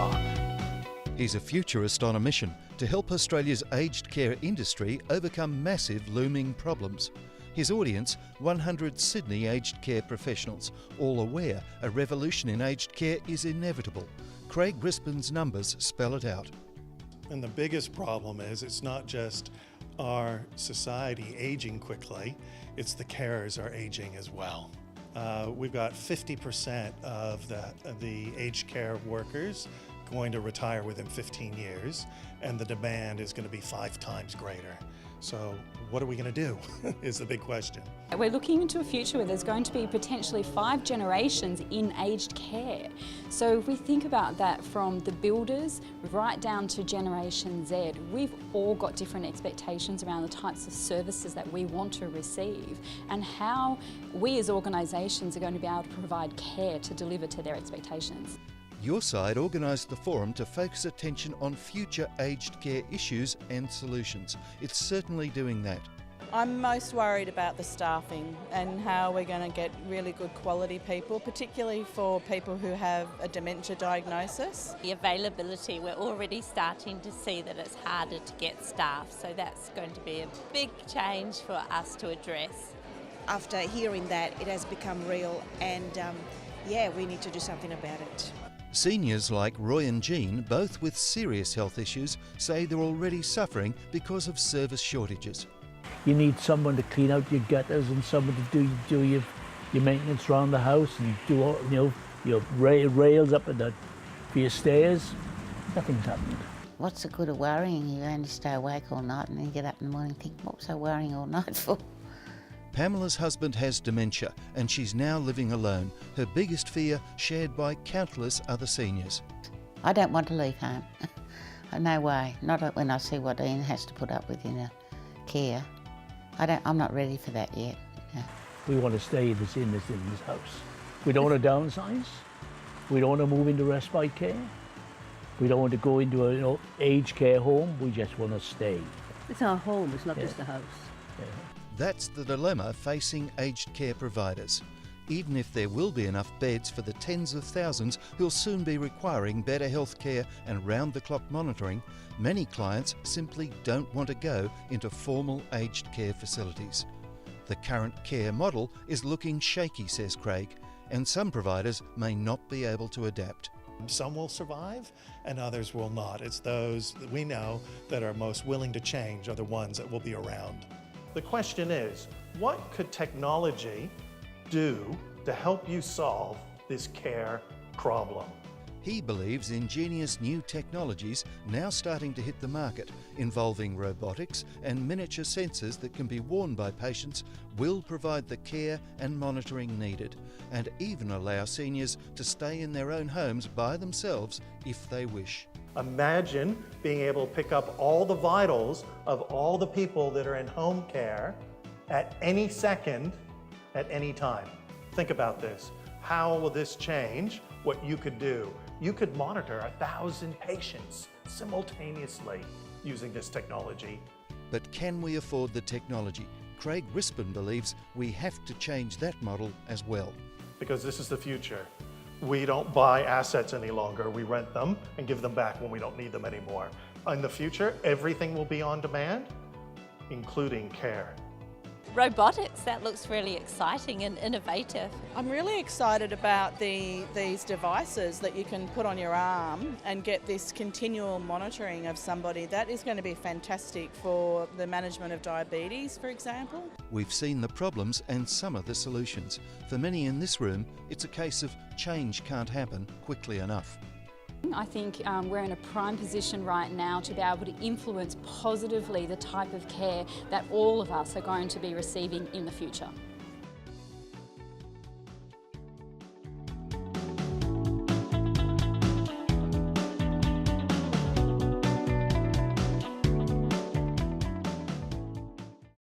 talk. He's a futurist on a mission to help Australia's aged care industry overcome massive looming problems. His audience, 100 Sydney aged care professionals, all aware a revolution in aged care is inevitable. Craig Rispin's numbers spell it out. And the biggest problem is it's not just our society aging quickly, it's the carers are aging as well. We've got 50% of the aged care workers going to retire within 15 years, and the demand is going to be 5 times greater. So what are we going to do is the big question. We're looking into a future where there's going to be potentially 5 generations in aged care. So if we think about that from the builders right down to Generation Z, we've all got different expectations around the types of services that we want to receive and how we as organisations are going to be able to provide care to deliver to their expectations. Your side organised the forum to focus attention on future aged care issues and solutions. It's certainly doing that. I'm most worried about the staffing and how we're going to get really good quality people, particularly for people who have a dementia diagnosis. The availability, we're already starting to see that it's harder to get staff, so that's going to be a big change for us to address. After hearing that, it has become real and we need to do something about it. Seniors like Roy and Jean, both with serious health issues, say they're already suffering because of service shortages. You need someone to clean out your gutters and someone to do your maintenance around the house and do all, your rails up for your stairs. Nothing's happened. What's the good of worrying? You only stay awake all night and then get up in the morning and think, what was I worrying all night for? Pamela's husband has dementia and she's now living alone, her biggest fear shared by countless other seniors. I don't want to leave home. No way. Not when I see what Ian has to put up with in a care. I'm not ready for that yet. No. We want to stay in this house. We don't want to downsize. We don't want to move into respite care. We don't want to go into an aged care home. We just want to stay. It's our home, it's not just a house. Yeah. That's the dilemma facing aged care providers. Even if there will be enough beds for the tens of thousands who'll soon be requiring better health care and round-the-clock monitoring, many clients simply don't want to go into formal aged care facilities. The current care model is looking shaky, says Craig, and some providers may not be able to adapt. Some will survive and others will not. It's those that we know that are most willing to change are the ones that will be around. The question is, what could technology do to help you solve this care problem? He believes ingenious new technologies now starting to hit the market, involving robotics and miniature sensors that can be worn by patients, will provide the care and monitoring needed, and even allow seniors to stay in their own homes by themselves if they wish. Imagine being able to pick up all the vitals of all the people that are in home care at any second, at any time. Think about this. How will this change what you could do? You could monitor 1,000 patients simultaneously using this technology. But can we afford the technology? Craig Rispin believes we have to change that model as well. Because this is the future. We don't buy assets any longer. We rent them and give them back when we don't need them anymore. In the future, everything will be on demand, including care. Robotics, that looks really exciting and innovative. I'm really excited about these devices that you can put on your arm and get this continual monitoring of somebody. That is going to be fantastic for the management of diabetes, for example. We've seen the problems and some of the solutions. For many in this room, it's a case of change can't happen quickly enough. I think we're in a prime position right now to be able to influence positively the type of care that all of us are going to be receiving in the future.